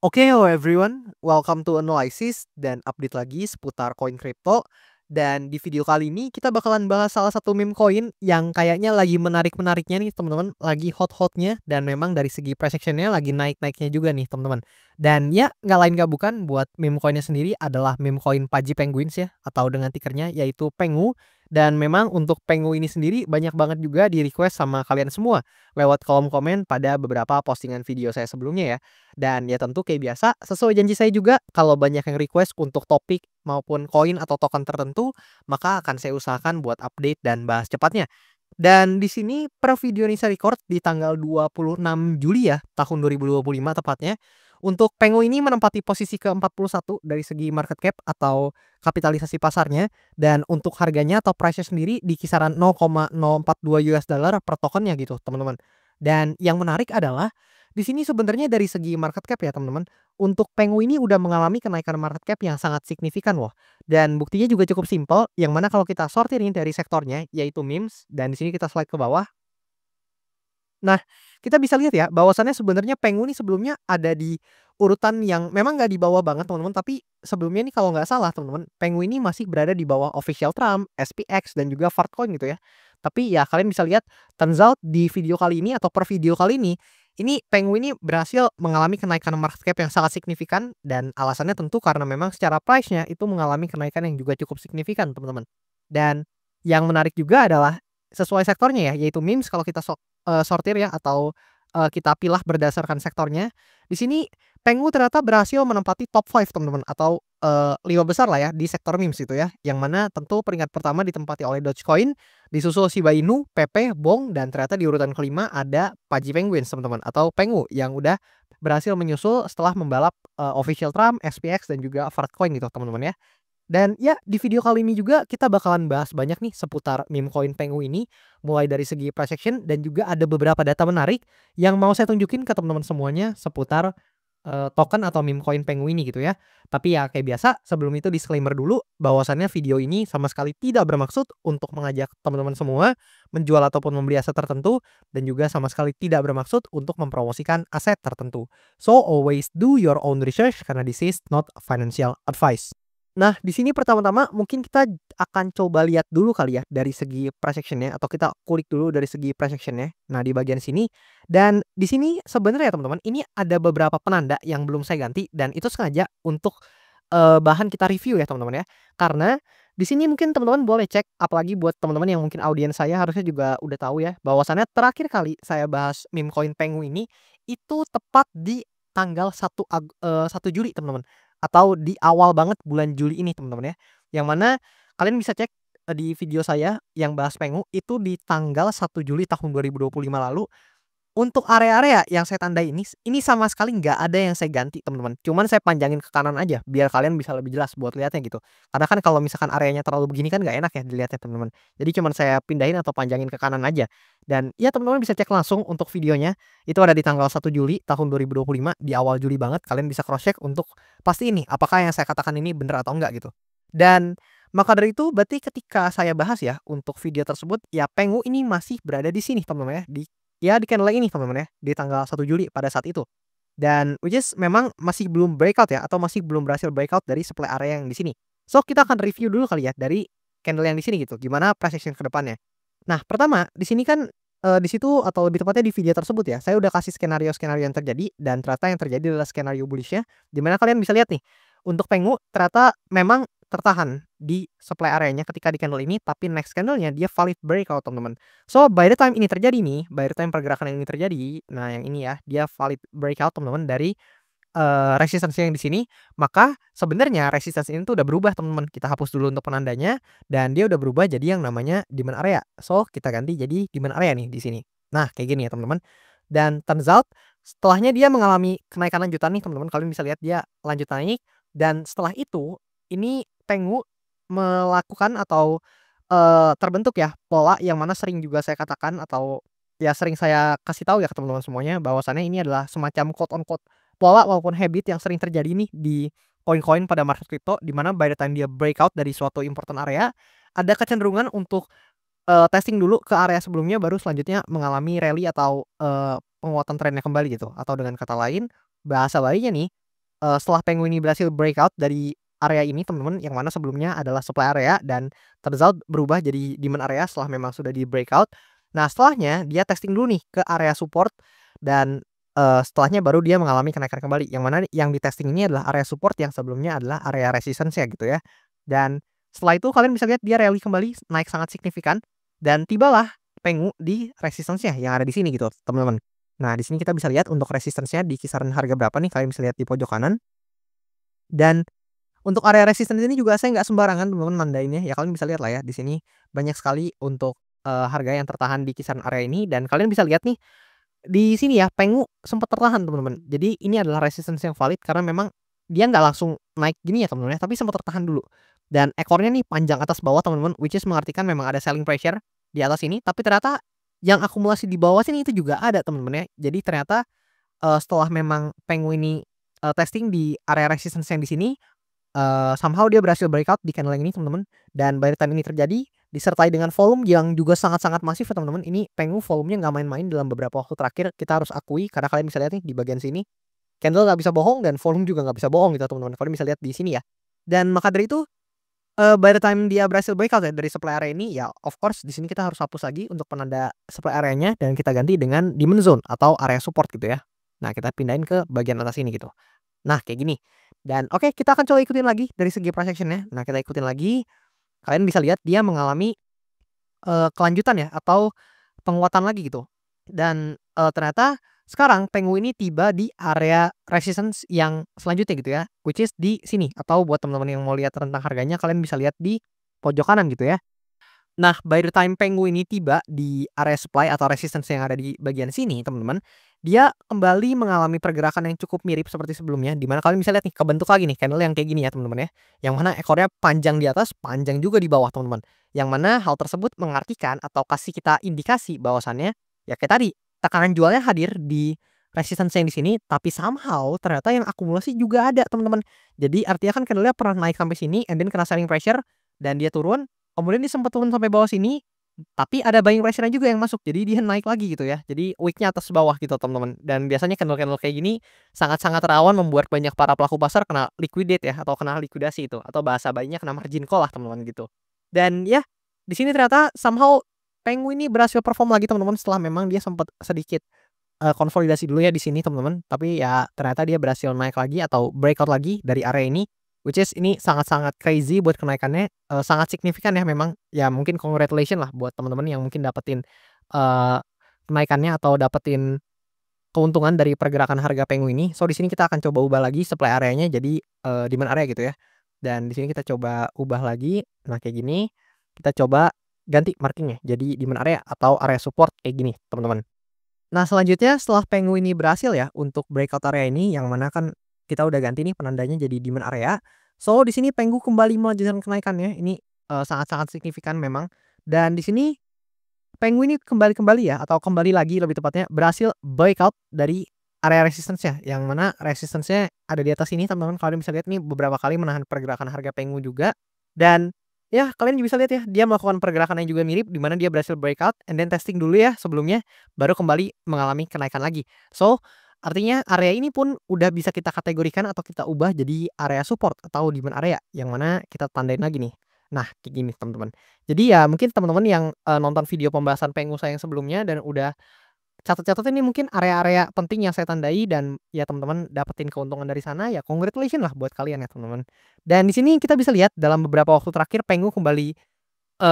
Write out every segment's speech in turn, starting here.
Oke, hello everyone. Welcome to Analysis dan update lagi seputar koin kripto. Dan di video kali ini kita bakalan bahas salah satu meme koin yang kayaknya lagi menarik-menariknya nih teman-teman, lagi hot-hotnya dan memang dari segi price action-nya lagi naik-naiknya juga nih teman-teman. Dan ya nggak lain nggak bukan buat meme koinnya sendiri adalah meme koin Pudgy Penguins ya atau dengan tikernya yaitu Pengu. Dan memang untuk Pengu ini sendiri banyak banget juga di request sama kalian semua lewat kolom komen pada beberapa postingan video saya sebelumnya ya. Dan ya tentu kayak biasa, sesuai janji saya juga kalau banyak yang request untuk topik maupun koin atau token tertentu, maka akan saya usahakan buat update dan bahas cepatnya. Dan di sini per video ini saya record di tanggal 26 Juli ya, tahun 2025 tepatnya. Untuk Pengu ini menempati posisi ke-41 dari segi market cap atau kapitalisasi pasarnya, dan untuk harganya atau price-nya sendiri di kisaran 0,042 US dollar per tokennya gitu, teman-teman. Dan yang menarik adalah di sini sebenarnya dari segi market cap ya, teman-teman. Untuk Pengu ini udah mengalami kenaikan market cap yang sangat signifikan loh. Dan buktinya juga cukup simpel, yang mana kalau kita sortir ini dari sektornya, yaitu memes, dan di sini kita slide ke bawah. Nah, kita bisa lihat ya, bahwasannya sebenarnya Pengu ini sebelumnya ada di urutan yang memang nggak di bawah banget teman-teman, tapi sebelumnya nih kalau nggak salah teman-teman, Pengu ini masih berada di bawah Official Trump, SPX, dan juga Fartcoin gitu ya. Tapi ya kalian bisa lihat, turns out di video kali ini atau per video kali ini Pengu ini berhasil mengalami kenaikan market cap yang sangat signifikan, dan alasannya tentu karena memang secara price-nya itu mengalami kenaikan yang juga cukup signifikan teman-teman. Dan yang menarik juga adalah sesuai sektornya ya, yaitu memes kalau kita sortir ya atau, kita pilah berdasarkan sektornya. Di sini Pengu ternyata berhasil menempati top 5 teman-teman atau, 5 besar lah ya di sektor memes itu ya. Yang mana tentu peringkat pertama ditempati oleh Dogecoin, disusul Shiba Inu, PP, BONG, dan ternyata di urutan kelima ada Pudgy Penguins teman-teman atau Pengu yang udah berhasil menyusul setelah membalap, Official Trump, SPX, dan juga Fartcoin gitu teman-teman ya. Dan ya di video kali ini juga kita bakalan bahas banyak nih seputar meme coin Pengu ini, mulai dari segi price action dan juga ada beberapa data menarik yang mau saya tunjukin ke teman-teman semuanya seputar, token atau meme coin Pengu ini gitu ya. Tapi ya kayak biasa sebelum itu disclaimer dulu bahwasannya video ini sama sekali tidak bermaksud untuk mengajak teman-teman semua menjual ataupun membeli aset tertentu, dan juga sama sekali tidak bermaksud untuk mempromosikan aset tertentu. So always do your own research karena this is not financial advice. Nah, di sini pertama-tama mungkin kita akan coba lihat dulu kali ya dari segi price action-nya atau kita kulik dulu dari segi price action-nya. Nah, di bagian sini dan di sini sebenarnya teman-teman ini ada beberapa penanda yang belum saya ganti dan itu sengaja untuk, bahan kita review ya teman-teman ya. Karena di sini mungkin teman-teman boleh cek apalagi buat teman-teman yang mungkin audiens saya harusnya juga udah tahu ya bahwasannya terakhir kali saya bahas meme coin Pengu ini itu tepat di tanggal 1 Juli teman-teman. Atau di awal banget bulan Juli ini teman-teman ya. Yang mana kalian bisa cek, di video saya yang bahas Pengu itu di tanggal 1 Juli tahun 2025 lalu. Untuk area-area yang saya tandai ini sama sekali nggak ada yang saya ganti teman-teman. Cuman saya panjangin ke kanan aja biar kalian bisa lebih jelas buat lihatnya gitu. Karena kan kalau misalkan areanya terlalu begini kan nggak enak ya dilihatnya teman-teman. Jadi cuman saya pindahin atau panjangin ke kanan aja. Dan ya teman-teman bisa cek langsung untuk videonya. Itu ada di tanggal 1 Juli tahun 2025 di awal Juli banget. Kalian bisa cross check untuk pasti ini apakah yang saya katakan ini bener atau enggak gitu. Dan maka dari itu berarti ketika saya bahas ya untuk video tersebut ya Pengu ini masih berada di sini teman-teman ya di candle ini teman-teman ya, di tanggal 1 Juli pada saat itu. Dan which is memang masih belum breakout ya, atau masih belum berhasil breakout dari supply area yang di sini. So, kita akan review dulu kali ya dari candle yang di sini gitu, gimana price action ke depannya. Nah, pertama di sini kan, di situ atau lebih tepatnya di video tersebut ya, saya udah kasih skenario-skenario yang terjadi dan ternyata yang terjadi adalah skenario bullish-nya, di mana kalian bisa lihat nih, untuk Pengu ternyata memang tertahan di supply area-nya ketika di candle ini, tapi next candle-nya dia valid breakout teman-teman. So, by the time ini terjadi nih, by the time pergerakan yang ini terjadi, nah yang ini ya, dia valid breakout teman-teman dari, resistance yang di sini, maka sebenarnya resistance ini tuh udah berubah teman-teman. Kita hapus dulu untuk penandanya dan dia udah berubah jadi yang namanya demand area. So, kita ganti jadi demand area nih di sini. Nah, kayak gini ya teman-teman. Dan turns out setelahnya dia mengalami kenaikan lanjutan nih teman-teman. Kalian bisa lihat dia lanjut naik dan setelah itu ini Pengu melakukan atau, terbentuk ya pola yang mana sering juga saya katakan atau ya sering saya kasih tahu ya ke teman-teman semuanya bahwasannya ini adalah semacam quote on quote pola maupun habit yang sering terjadi nih di koin-koin pada market crypto, di mana by the time dia breakout dari suatu important area, ada kecenderungan untuk, testing dulu ke area sebelumnya baru selanjutnya mengalami rally atau, penguatan trennya kembali gitu. Atau dengan kata lain, bahasa lainnya nih, setelah Penguin ini berhasil breakout dari area ini teman-teman, yang mana sebelumnya adalah supply area dan turns out berubah jadi demand area setelah memang sudah di breakout. Nah, setelahnya dia testing dulu nih ke area support dan, setelahnya baru dia mengalami kenaikan kembali, yang mana yang di testing ini adalah area support yang sebelumnya adalah area resistance ya gitu ya. Dan setelah itu kalian bisa lihat dia rally kembali naik sangat signifikan dan tibalah Pengu di resistance-nya yang ada di sini gitu, teman-teman. Nah, di sini kita bisa lihat untuk resistance-nya di kisaran harga berapa nih, kalian bisa lihat di pojok kanan. Dan untuk area resistance ini juga saya nggak sembarangan teman-teman nandainnya, ya kalian bisa lihat lah ya di sini banyak sekali untuk, harga yang tertahan di kisaran area ini dan kalian bisa lihat nih, di sini ya Pengu sempat tertahan teman-teman. Jadi ini adalah resistance yang valid karena memang dia nggak langsung naik gini ya teman-teman ya, tapi sempat tertahan dulu. Dan ekornya nih panjang atas bawah teman-teman, which is mengartikan memang ada selling pressure di atas ini, tapi ternyata yang akumulasi di bawah sini itu juga ada teman-teman ya. Jadi ternyata, setelah memang Pengu ini, testing di area resistance yang di sini, somehow dia berhasil breakout di candle yang ini teman-teman, dan by the time ini terjadi, disertai dengan volume yang juga sangat-sangat masif ya teman-teman. Ini Pengu volumenya nggak main-main dalam beberapa waktu terakhir, kita harus akui karena kalian bisa lihat nih di bagian sini, candle nggak bisa bohong dan volume juga nggak bisa bohong gitu teman-teman, kalian bisa lihat di sini ya. Dan maka dari itu, by the time dia berhasil breakout ya dari supply area ini, ya of course di sini kita harus hapus lagi untuk penanda supply areanya dan kita ganti dengan demand zone atau area support gitu ya. Nah, kita pindahin ke bagian atas ini gitu. Nah, kayak gini. Dan oke, kita akan coba ikutin lagi dari segi price action-nya. Nah, kita ikutin lagi. Kalian bisa lihat dia mengalami, kelanjutan ya atau penguatan lagi gitu. Dan, ternyata sekarang Pengu ini tiba di area resistance yang selanjutnya gitu ya, which is di sini atau buat teman-teman yang mau lihat rentang harganya kalian bisa lihat di pojok kanan gitu ya. Nah, by the time Pengu ini tiba di area supply atau resistance yang ada di bagian sini, teman-teman, dia kembali mengalami pergerakan yang cukup mirip seperti sebelumnya, di mana kalian bisa lihat nih, kebentuk lagi nih candle yang kayak gini ya, teman-teman ya. Yang mana ekornya panjang di atas, panjang juga di bawah, teman-teman. Yang mana hal tersebut mengartikan atau kasih kita indikasi bahwasannya, ya kayak tadi, tekanan jualnya hadir di resistance yang di sini, tapi somehow ternyata yang akumulasi juga ada, teman-teman. Jadi artinya kan candle-nya pernah naik sampai sini, and then kena selling pressure, dan dia turun. Kemudian dia sempat turun sampai bawah sini, tapi ada buying pressure-nya juga yang masuk. Jadi dia naik lagi gitu ya. Jadi wick-nya atas bawah gitu teman-teman. Dan biasanya candle-candle kayak gini sangat-sangat rawan membuat banyak para pelaku pasar kena liquidate ya atau kena likuidasi itu atau bahasa baiknya kena margin call lah teman-teman gitu. Dan ya di sini ternyata somehow Penguin ini berhasil perform lagi teman-teman setelah memang dia sempat sedikit, konsolidasi dulu ya di sini teman-teman. Tapi ya ternyata dia berhasil naik lagi atau breakout lagi dari area ini. Which is ini sangat-sangat crazy buat kenaikannya, sangat signifikan ya memang. Ya mungkin congratulation lah buat teman-teman yang mungkin dapetin, eee, kenaikannya atau dapetin keuntungan dari pergerakan harga Pengu ini. So di sini kita akan coba ubah lagi supply areanya jadi, demand area gitu ya. Dan di sini kita coba ubah lagi, nah kayak gini. Kita coba ganti marking-nya jadi demand area atau area support kayak gini teman-teman. Nah, selanjutnya setelah Pengu ini berhasil ya untuk breakout area ini yang mana kan kita udah ganti nih penandanya jadi demand area. So, di sini Pengu kembali melanjutkan kenaikannya. Ini, sangat-sangat signifikan memang. Dan di sini Pengu ini kembali ya atau kembali lagi lebih tepatnya berhasil breakout dari area resistance-nya, yang mana resistance-nya ada di atas ini teman-teman. Kalian bisa lihat nih beberapa kali menahan pergerakan harga Pengu juga. Dan ya kalian bisa lihat ya dia melakukan pergerakan yang juga mirip di mana dia berhasil breakout and then testing dulu ya sebelumnya baru kembali mengalami kenaikan lagi. So, artinya area ini pun udah bisa kita kategorikan atau kita ubah jadi area support atau demand area yang mana kita tandain lagi nih. Nah, kayak gini teman-teman. Jadi ya mungkin teman-teman yang, nonton video pembahasan Pengu saya yang sebelumnya dan udah catat-catat ini mungkin area-area penting yang saya tandai dan ya teman-teman dapetin keuntungan dari sana, ya congratulations lah buat kalian ya teman-teman. Dan di sini kita bisa lihat dalam beberapa waktu terakhir Pengu kembali,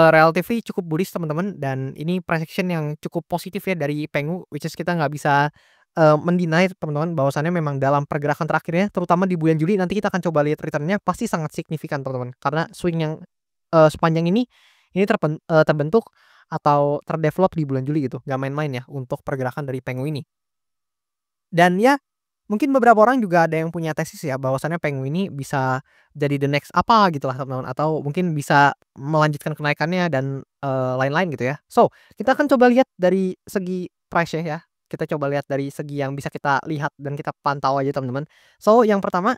relatively cukup bullish teman-teman dan ini price action yang cukup positif ya dari Pengu, which is kita nggak bisa, men-deny teman-teman bahwasannya memang dalam pergerakan terakhirnya terutama di bulan Juli nanti kita akan coba lihat return-nya pasti sangat signifikan teman-teman. Karena swing yang, sepanjang ini terbentuk atau terdevelop di bulan Juli gitu, nggak main-main ya untuk pergerakan dari Pengu ini. Dan ya, mungkin beberapa orang juga ada yang punya tesis ya bahwasannya Pengu ini bisa jadi the next apa gitulah teman-teman, atau mungkin bisa melanjutkan kenaikannya dan, lain-lain gitu ya. So, kita akan coba lihat dari segi price ya, kita coba lihat dari segi yang bisa kita lihat dan kita pantau aja teman-teman. So, yang pertama,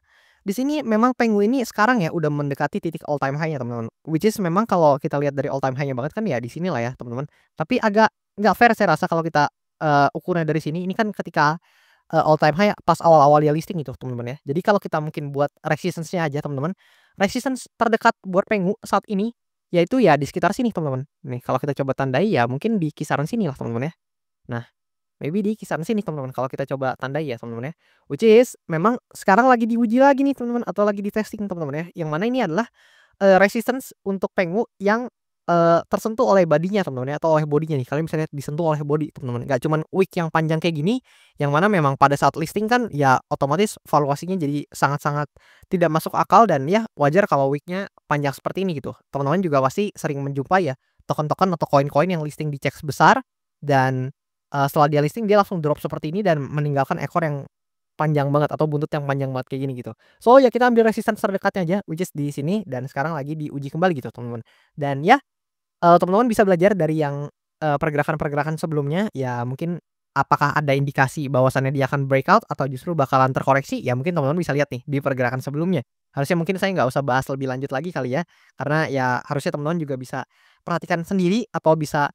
di sini memang Pengu ini sekarang ya udah mendekati titik all time high-nya teman-teman, which is memang kalau kita lihat dari all time high-nya banget kan ya di sini lah ya teman-teman. Tapi agak nggak fair saya rasa kalau kita, ukurnya dari sini, ini kan ketika all time high pas awal-awal dia listing gitu teman-teman ya. Jadi kalau kita mungkin buat resistance-nya aja teman-teman, resistance terdekat buat Pengu saat ini, yaitu ya di sekitar sini teman-teman. Nih kalau kita coba tandai ya mungkin di kisaran sini lah teman-teman ya. Nah, maybe di kisaran sini teman-teman kalau kita coba tandai ya teman-teman ya. Which is memang sekarang lagi diuji lagi nih teman-teman atau lagi di-testing teman-teman ya. Yang mana ini adalah resistance untuk Pengu yang, tersentuh oleh bodinya teman-teman ya, atau oleh bodinya nih. Kalian bisa lihat disentuh oleh body teman-teman, nggak cuman wick yang panjang kayak gini, yang mana memang pada saat listing kan ya otomatis valuasinya jadi sangat-sangat tidak masuk akal dan ya wajar kalau wick-nya panjang seperti ini gitu. Teman-teman juga pasti sering menjumpai ya token-token atau koin-koin yang listing di checks besar dan, setelah dia listing dia langsung drop seperti ini dan meninggalkan ekor yang panjang banget atau buntut yang panjang banget kayak gini gitu. So ya kita ambil resistance terdekatnya aja which is di sini dan sekarang lagi diuji kembali gitu teman-teman. Dan ya, teman-teman bisa belajar dari yang, pergerakan-pergerakan sebelumnya ya mungkin apakah ada indikasi bahwasannya dia akan breakout atau justru bakalan terkoreksi, ya mungkin teman-teman bisa lihat nih di pergerakan sebelumnya. Harusnya mungkin saya nggak usah bahas lebih lanjut lagi kali ya, karena ya harusnya teman-teman juga bisa perhatikan sendiri atau bisa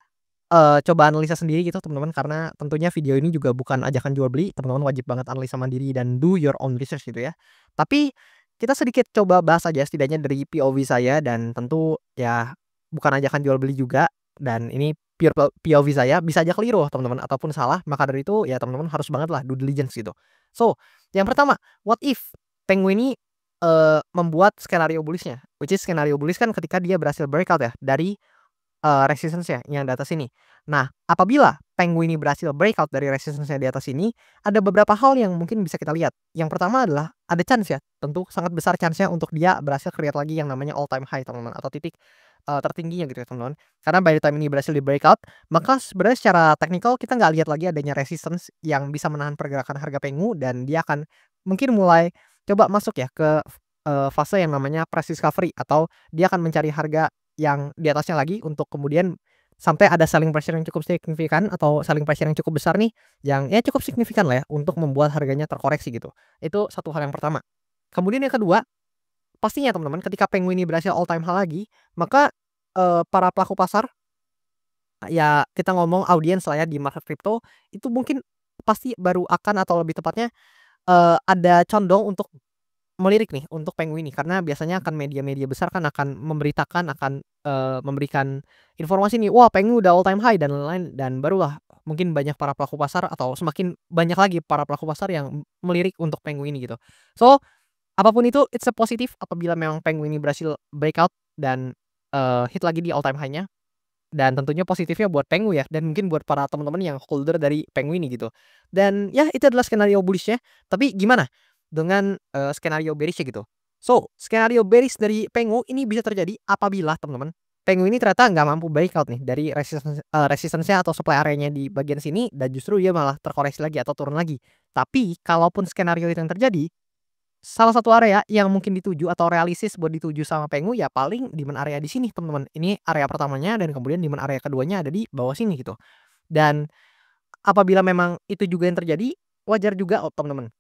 coba analisa sendiri gitu teman-teman, karena tentunya video ini juga bukan ajakan jual beli, teman-teman wajib banget analisa mandiri dan do your own research gitu ya. Tapi kita sedikit coba bahas aja setidaknya dari POV saya dan tentu ya bukan ajakan jual beli juga dan ini pure POV saya, bisa aja keliru teman-teman ataupun salah, maka dari itu ya teman-teman harus banget lah due diligence gitu. So, yang pertama, what if Penguin ini, membuat skenario bullish-nya, which is skenario bullish kan ketika dia berhasil breakout ya dari resistance-nya yang di atas ini. Nah, apabila Penguin ini berhasil breakout dari resistance-nya di atas ini, ada beberapa hal yang mungkin bisa kita lihat. Yang pertama adalah ada chance ya, tentu sangat besar chance-nya untuk dia berhasil create lagi yang namanya all time high teman-teman atau titik, tertingginya gitu ya teman-teman. Karena by the time ini berhasil di breakout, maka sebenarnya secara teknikal kita nggak lihat lagi adanya resistance yang bisa menahan pergerakan harga Pengu dan dia akan mungkin mulai coba masuk ya ke, fase yang namanya price discovery atau dia akan mencari harga yang di atasnya lagi untuk kemudian sampai ada selling pressure yang cukup signifikan atau selling pressure yang cukup besar nih, yang ya cukup signifikan lah ya untuk membuat harganya terkoreksi gitu. Itu satu hal yang pertama. Kemudian yang kedua, pastinya teman-teman ketika Penguin ini berhasil all time high lagi, maka, para pelaku pasar, ya kita ngomong audiens lah ya di market crypto, itu mungkin pasti baru akan atau lebih tepatnya, ada condong untuk melirik nih untuk Penguin ini karena biasanya akan media-media besar kan akan memberitakan akan, memberikan informasi nih, "Wah Penguin udah all time high," dan lain-lain dan barulah mungkin banyak para pelaku pasar atau semakin banyak lagi para pelaku pasar yang melirik untuk Penguin ini gitu. So, apapun itu it's a positif apabila memang Penguin ini berhasil breakout dan, hit lagi di all time high-nya dan tentunya positifnya buat Pengu ya dan mungkin buat para teman-teman yang holder dari Pengu ini gitu. Dan ya itu adalah skenario bullish-nya, tapi gimana dengan, skenario bearish-nya gitu. So, skenario bearish dari Pengu ini bisa terjadi apabila teman-teman, Pengu ini ternyata nggak mampu breakout nih dari resistance-nya atau supply area-nya di bagian sini dan justru dia malah terkoreksi lagi atau turun lagi. Tapi kalaupun skenario itu yang terjadi, salah satu area yang mungkin dituju atau realistis buat dituju sama Pengu ya paling demand area di sini teman-teman. Ini area pertamanya dan kemudian demand area keduanya ada di bawah sini gitu. Dan apabila memang itu juga yang terjadi, wajar juga teman-teman.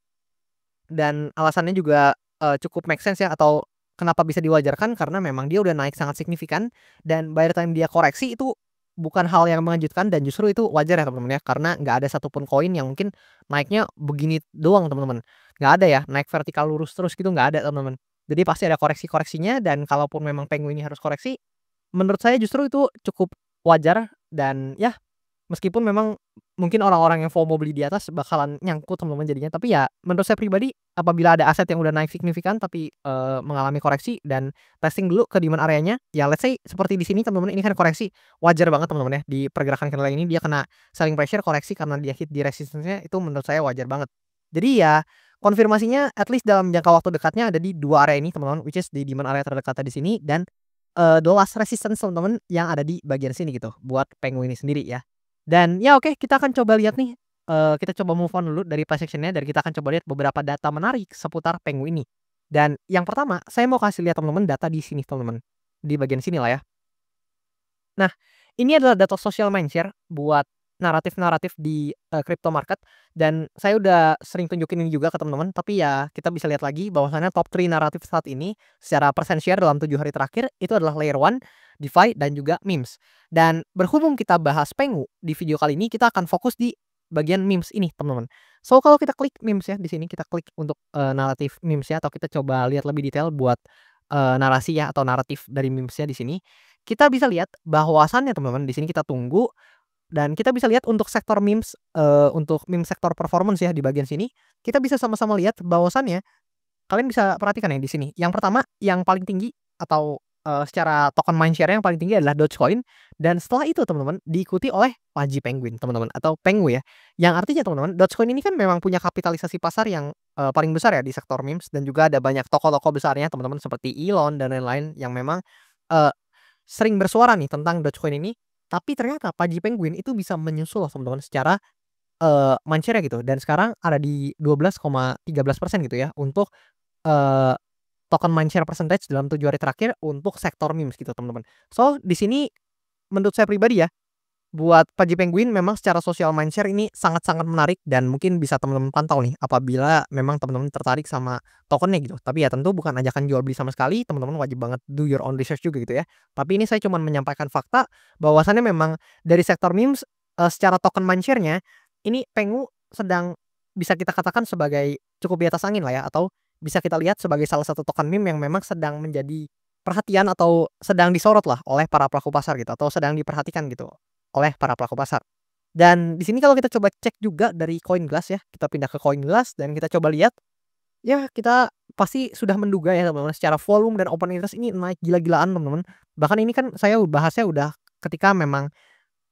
Dan alasannya juga, cukup make sense ya atau kenapa bisa diwajarkan karena memang dia udah naik sangat signifikan dan by the time dia koreksi itu bukan hal yang mengejutkan dan justru itu wajar ya teman-teman ya, karena nggak ada satupun koin yang mungkin naiknya begini doang teman-teman. Nggak ada ya, naik vertikal lurus terus gitu nggak ada teman-teman. Jadi pasti ada koreksi-koreksinya dan kalaupun memang Penguin ini harus koreksi, menurut saya justru itu cukup wajar dan ya meskipun memang mungkin orang-orang yang FOMO beli di atas bakalan nyangkut teman-teman jadinya, tapi ya menurut saya pribadi apabila ada aset yang udah naik signifikan tapi, mengalami koreksi dan testing dulu ke demand areanya, ya let's say seperti di sini teman-teman ini kan koreksi, wajar banget teman-teman ya di pergerakan candle ini dia kena selling pressure koreksi karena dia hit di resistance-nya itu menurut saya wajar banget. Jadi ya konfirmasinya at least dalam jangka waktu dekatnya ada di 2 area ini teman-teman, which is di demand area terdekat di sini dan, the last resistance teman-teman yang ada di bagian sini gitu buat Penguin ini sendiri ya. Dan ya oke kita akan coba lihat nih, kita coba move on dulu dari price action-nya dan kita akan coba lihat beberapa data menarik seputar Pengu ini. Dan yang pertama saya mau kasih lihat teman-teman data di sini teman-teman, di bagian sini lah ya. Nah, ini adalah data social mindshare buat naratif-naratif di, crypto market dan saya udah sering tunjukin ini juga ke teman-teman, tapi ya kita bisa lihat lagi bahwasannya top 3 naratif saat ini secara persen share dalam 7 hari terakhir itu adalah Layer 1, DeFi, dan juga memes. Dan berhubung kita bahas Pengu, di video kali ini kita akan fokus di bagian memes ini, teman-teman. So, kalau kita klik memes ya di sini, kita klik untuk, naratif memes ya, atau kita coba lihat lebih detail buat, narasi ya atau naratif dari memes-nya di sini, kita bisa lihat bahwasannya teman-teman di sini kita tunggu dan kita bisa lihat untuk sektor memes, untuk meme sektor performance ya di bagian sini, kita bisa sama-sama lihat bahwasannya kalian bisa perhatikan ya di sini, yang pertama yang paling tinggi atau, secara token mindshare yang paling tinggi adalah Dogecoin dan setelah itu teman-teman diikuti oleh Pudgy Penguin teman-teman atau Pengu ya. Yang artinya teman-teman Dogecoin ini kan memang punya kapitalisasi pasar yang, paling besar ya di sektor memes dan juga ada banyak tokoh-tokoh besarnya teman-teman seperti Elon dan lain-lain yang memang, eee, sering bersuara nih tentang Dogecoin ini. Tapi ternyata Pudgy Penguin itu bisa menyusul loh teman-teman secara, mindshare-nya gitu dan sekarang ada di 12,13% gitu ya untuk, eee token mindshare percentage dalam 7 hari terakhir untuk sektor memes gitu, teman-teman. So, di sini menurut saya pribadi ya, buat Pudgy Penguin memang secara sosial mindshare ini sangat-sangat menarik dan mungkin bisa teman-teman pantau nih apabila memang teman-teman tertarik sama tokennya gitu. Tapi ya tentu bukan ajakan jual beli sama sekali, teman-teman wajib banget do your own research juga gitu ya. Tapi ini saya cuman menyampaikan fakta bahwasannya memang dari sektor memes, secara token mindshare-nya ini Pengu sedang bisa kita katakan sebagai cukup di atas angin lah ya, atau bisa kita lihat sebagai salah satu token meme yang memang sedang menjadi perhatian atau sedang disorot lah oleh para pelaku pasar gitu, atau sedang diperhatikan gitu oleh para pelaku pasar. Dan di sini kalau kita coba cek juga dari CoinGlass ya, kita pindah ke CoinGlass dan kita coba lihat, ya kita pasti sudah menduga ya teman-teman secara volume dan open interest ini naik gila-gilaan teman-teman. Bahkan ini kan saya bahasnya udah ketika memang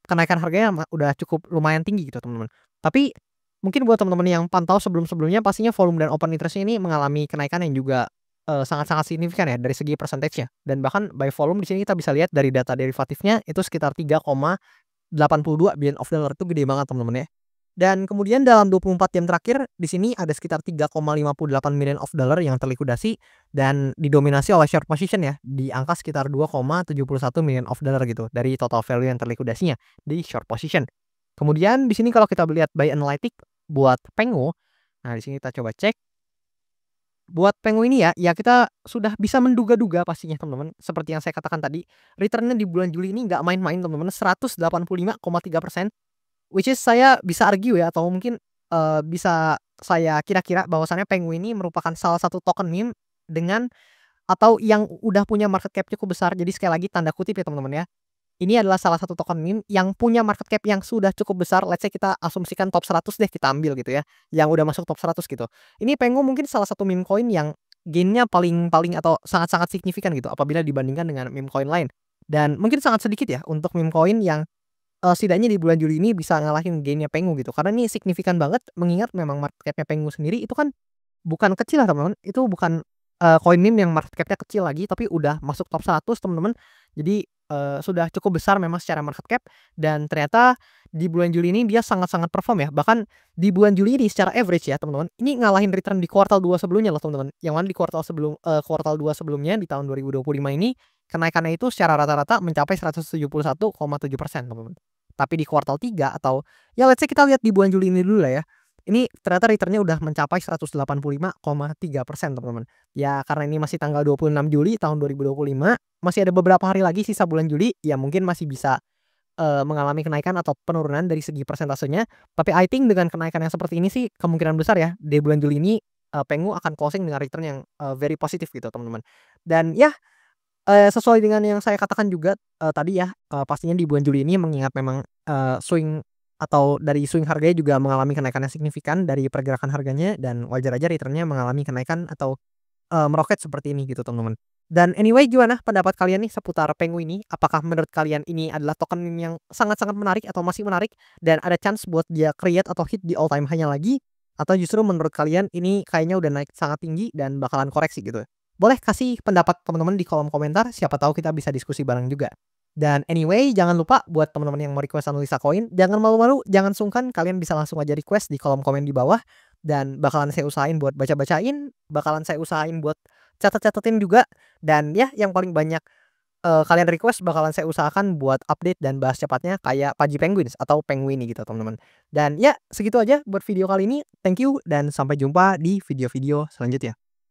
kenaikan harganya udah cukup lumayan tinggi gitu teman-teman. Tapi mungkin buat teman-teman yang pantau sebelum-sebelumnya pastinya volume dan open interest ini mengalami kenaikan yang juga, sangat-sangat signifikan ya dari segi persentasenya. Dan bahkan by volume di sini kita bisa lihat dari data derivatifnya itu sekitar 3,82 billion of dollar itu gede banget teman-teman ya. Dan kemudian dalam 24 jam terakhir di sini ada sekitar 3,58 million of dollar yang terlikuidasi dan didominasi oleh short position ya di angka sekitar 2,71 million of dollar gitu dari total value yang terlikuidasinya di short position. Kemudian di sini kalau kita lihat by analytic buat Pengu, nah di sini kita coba cek buat Pengu ini ya, ya kita sudah bisa menduga-duga pastinya teman-teman seperti yang saya katakan tadi, return-nya di bulan Juli ini nggak main-main teman-teman 185,3%. Which is saya bisa argue ya atau mungkin, bisa saya kira-kira bahwasannya Pengu ini merupakan salah satu token meme dengan atau yang udah punya market cap cukup besar. Jadi sekali lagi tanda kutip ya teman-teman ya. Ini adalah salah satu token meme yang punya market cap yang sudah cukup besar. Let's say kita asumsikan top 100 deh kita ambil gitu ya, yang udah masuk top 100 gitu. Ini Pengu mungkin salah satu meme coin yang gain-nya paling atau sangat-sangat signifikan gitu apabila dibandingkan dengan meme coin lain. Dan mungkin sangat sedikit ya untuk meme coin yang setidaknya di bulan Juli ini bisa ngalahin gain-nya Pengu gitu, karena ini signifikan banget mengingat memang market cap-nya Pengu sendiri itu kan bukan kecil lah teman-teman, itu bukan, koin meme yang market cap-nya kecil lagi, tapi udah masuk top 100 teman-teman. Jadi, sudah cukup besar memang secara market cap dan ternyata di bulan Juli ini dia sangat-sangat perform ya, bahkan di bulan Juli ini secara average ya teman-teman, ini ngalahin return di kuartal 2 sebelumnya loh teman-teman, yang mana di kuartal 2 sebelumnya di tahun 2025 ini kenaikannya itu secara rata-rata mencapai 171,7% teman-teman. Tapi di kuartal 3 atau ya let's say kita lihat di bulan Juli ini dulu lah ya. Ini ternyata return-nya udah mencapai 185,3% teman-teman. Ya karena ini masih tanggal 26 Juli tahun 2025, masih ada beberapa hari lagi sisa bulan Juli, ya mungkin masih bisa, mengalami kenaikan atau penurunan dari segi persentasenya. Tapi I think dengan kenaikan yang seperti ini sih kemungkinan besar ya di bulan Juli ini, Pengu akan closing dengan return yang, very positif gitu teman-teman. Dan ya sesuai dengan yang saya katakan juga, tadi ya, pastinya di bulan Juli ini mengingat memang, swing atau dari swing harganya juga mengalami kenaikan yang signifikan dari pergerakan harganya dan wajar aja return-nya mengalami kenaikan atau, meroket seperti ini gitu teman-teman. Dan anyway gimana pendapat kalian nih seputar Pengu ini? Apakah menurut kalian ini adalah token meme yang sangat-sangat menarik atau masih menarik dan ada chance buat dia create atau hit di all time high-nya lagi? Atau justru menurut kalian ini kayaknya udah naik sangat tinggi dan bakalan koreksi gitu? Boleh kasih pendapat teman-teman di kolom komentar, siapa tahu kita bisa diskusi bareng juga. Dan anyway, jangan lupa buat teman-teman yang mau request analisa koin, jangan malu-malu, jangan sungkan, kalian bisa langsung aja request di kolom komen di bawah dan bakalan saya usahain buat baca-bacain, bakalan saya usahain buat catat-catatin juga dan ya yang paling banyak kalian request bakalan saya usahakan buat update dan bahas cepatnya kayak Pudgy Penguins atau Penguini gitu teman-teman. Dan ya segitu aja buat video kali ini. Thank you dan sampai jumpa di video-video selanjutnya.